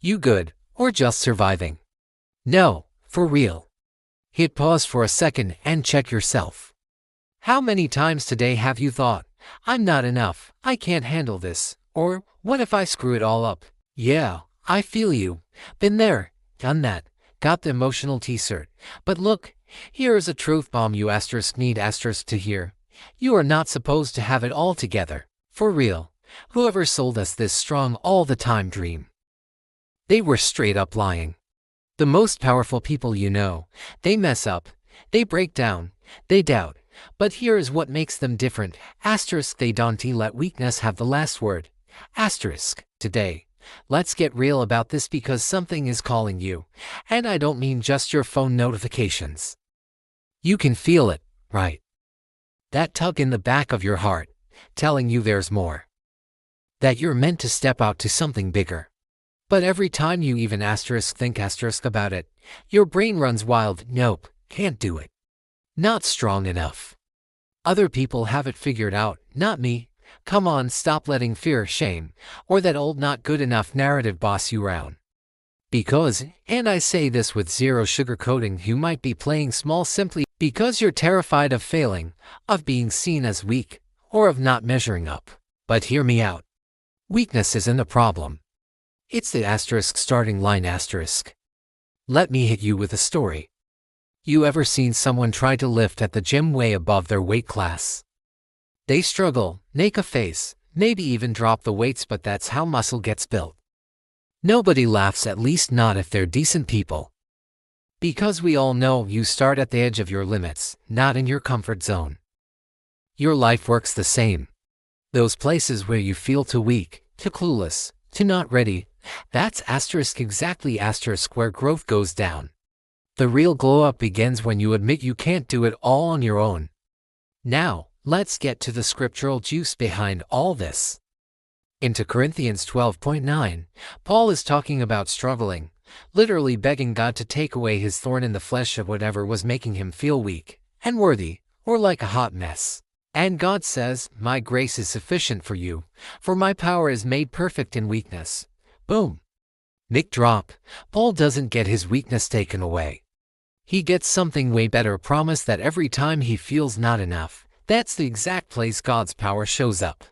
You good, or just surviving? No, for real. Hit pause for a second and check yourself. How many times today have you thought, I'm not enough, I can't handle this, or what if I screw it all up? Yeah, I feel you. Been there, done that, got the emotional t-shirt. But look, here is a truth bomb you need to hear. You are not supposed to have it all together. For real. Whoever sold us this strong all the time dream, they were straight up lying. The most powerful people you know, they mess up, they break down, they doubt. But here is what makes them different. They don't let weakness have the last word. Today, let's get real about this because something is calling you. And I don't mean just your phone notifications. You can feel it, right? That tug in the back of your heart, telling you there's more. That you're meant to step out to something bigger. But every time you even think about it, your brain runs wild. Nope, can't do it. Not strong enough. Other people have it figured out, not me. Come on, stop letting fear, shame, or that old not good enough narrative boss you around. Because, and I say this with zero sugarcoating, you might be playing small simply because you're terrified of failing, of being seen as weak, or of not measuring up. But hear me out. Weakness isn't a problem. It's the starting line . Let me hit you with a story. You ever seen someone try to lift at the gym way above their weight class? They struggle, make a face, maybe even drop the weights, but that's how muscle gets built. Nobody laughs, at least not if they're decent people. Because we all know you start at the edge of your limits, not in your comfort zone. Your life works the same. Those places where you feel too weak, too clueless, too not ready, that's exactly where growth goes down. The real glow-up begins when you admit you can't do it all on your own. Now, let's get to the scriptural juice behind all this. In 2 Corinthians 12:9, Paul is talking about struggling, literally begging God to take away his thorn in the flesh of whatever was making him feel weak, unworthy, or like a hot mess. And God says, my grace is sufficient for you, for my power is made perfect in weakness. Boom. Mic drop. Paul doesn't get his weakness taken away. He gets something way better, promise that every time he feels not enough, that's the exact place God's power shows up.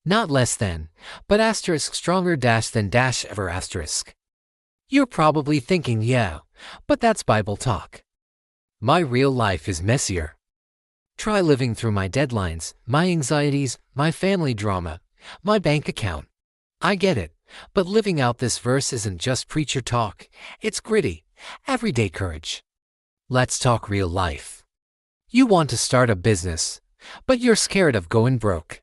Not less than, but stronger than ever . You're probably thinking, yeah, but that's Bible talk. My real life is messier. Try living through my deadlines, my anxieties, my family drama, my bank account. I get it, but living out this verse isn't just preacher talk, it's gritty, everyday courage. Let's talk real life. You want to start a business, but you're scared of going broke.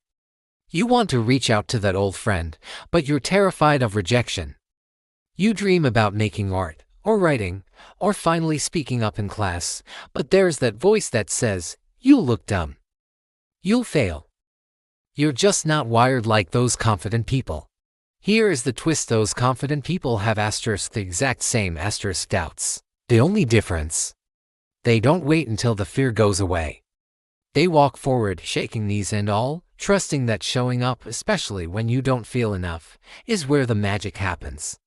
You want to reach out to that old friend, but you're terrified of rejection. You dream about making art, or writing, or finally speaking up in class, but there's that voice that says, you'll look dumb. You'll fail. You're just not wired like those confident people. Here is the twist: those confident people have the exact same doubts. The only difference: they don't wait until the fear goes away. They walk forward, shaking knees and all, trusting that showing up, especially when you don't feel enough, is where the magic happens.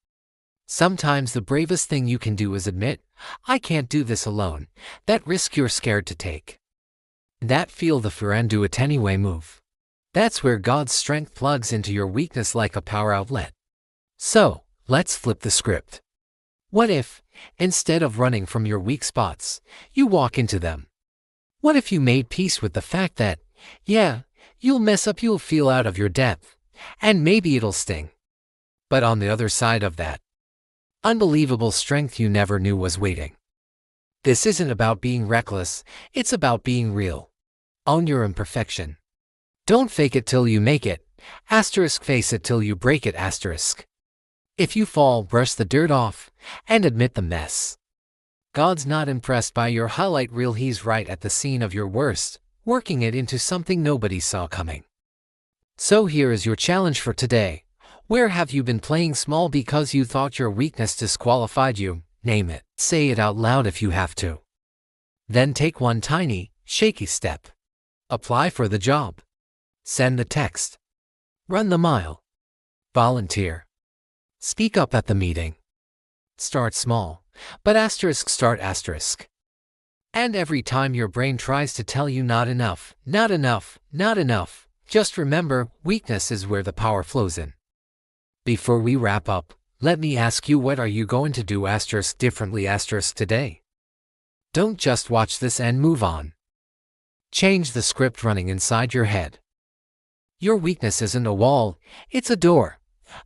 Sometimes the bravest thing you can do is admit, I can't do this alone, that risk you're scared to take. That feel the fear and do it anyway move. That's where God's strength plugs into your weakness like a power outlet. So, let's flip the script. What if, instead of running from your weak spots, you walk into them? What if you made peace with the fact that, yeah, you'll mess up, you'll feel out of your depth, and maybe it'll sting. But on the other side of that, unbelievable strength you never knew was waiting. This isn't about being reckless, it's about being real. Own your imperfection. Don't fake it till you make it, face it till you break it . If you fall, brush the dirt off, and admit the mess. God's not impressed by your highlight reel, he's right at the scene of your worst, working it into something nobody saw coming. So here is your challenge for today. Where have you been playing small because you thought your weakness disqualified you? Name it. Say it out loud if you have to. Then take one tiny, shaky step. Apply for the job. Send the text. Run the mile. Volunteer. Speak up at the meeting. Start small, but start asterisk. And every time your brain tries to tell you not enough, not enough, not enough, just remember, weakness is where the power flows in. Before we wrap up, let me ask you, what are you going to do differently today? Don't just watch this and move on. Change the script running inside your head. Your weakness isn't a wall, it's a door.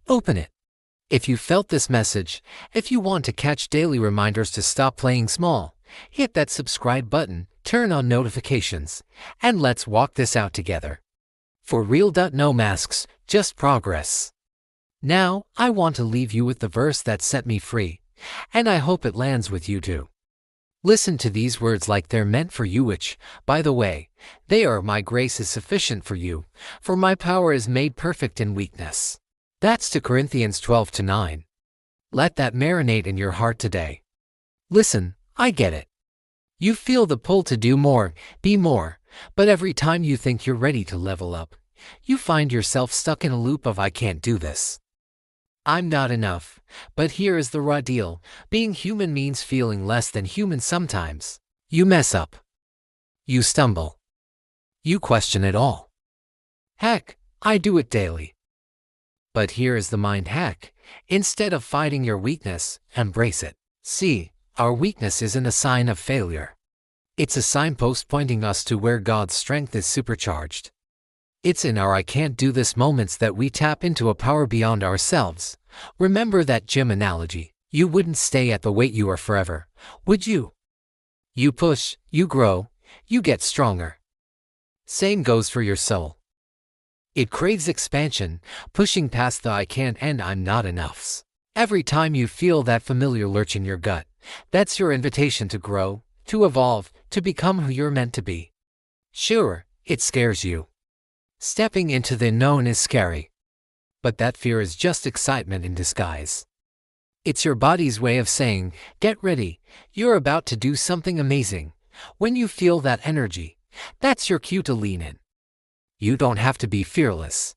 Open it. If you felt this message, if you want to catch daily reminders to stop playing small, hit that subscribe button, turn on notifications, and let's walk this out together. For real. No masks, just progress. Now, I want to leave you with the verse that set me free, and I hope it lands with you too. Listen to these words like they're meant for you, which, by the way, they are: my grace is sufficient for you, for my power is made perfect in weakness. That's 2 Corinthians 12:9. Let that marinate in your heart today. Listen, I get it. You feel the pull to do more, be more, but every time you think you're ready to level up, you find yourself stuck in a loop of "I can't do this. I'm not enough." But here is the raw deal. Being human means feeling less than human sometimes. You mess up. You stumble. You question it all. Heck, I do it daily. But here is the mind hack. Instead of fighting your weakness, embrace it. See, our weakness isn't a sign of failure. It's a signpost pointing us to where God's strength is supercharged. It's in our "I can't do this" moments that we tap into a power beyond ourselves. Remember that gym analogy. You wouldn't stay at the weight you are forever, would you? You push, you grow, you get stronger. Same goes for your soul. It craves expansion, pushing past the "I can't" and "I'm not enoughs." Every time you feel that familiar lurch in your gut, that's your invitation to grow, to evolve, to become who you're meant to be. Sure, it scares you. Stepping into the unknown is scary. But that fear is just excitement in disguise. It's your body's way of saying, get ready, you're about to do something amazing. When you feel that energy, that's your cue to lean in. You don't have to be fearless.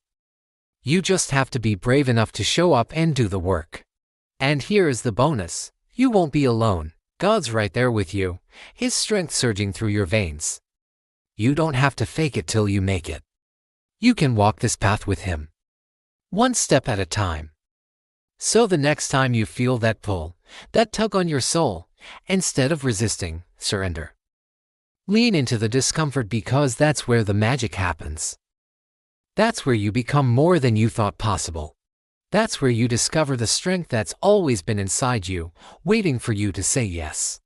You just have to be brave enough to show up and do the work. And here is the bonus. You won't be alone. God's right there with you, His strength surging through your veins. You don't have to fake it till you make it. You can walk this path with Him, one step at a time. So the next time you feel that pull, that tug on your soul, instead of resisting, surrender. Lean into the discomfort, because that's where the magic happens. That's where you become more than you thought possible. That's where you discover the strength that's always been inside you, waiting for you to say yes.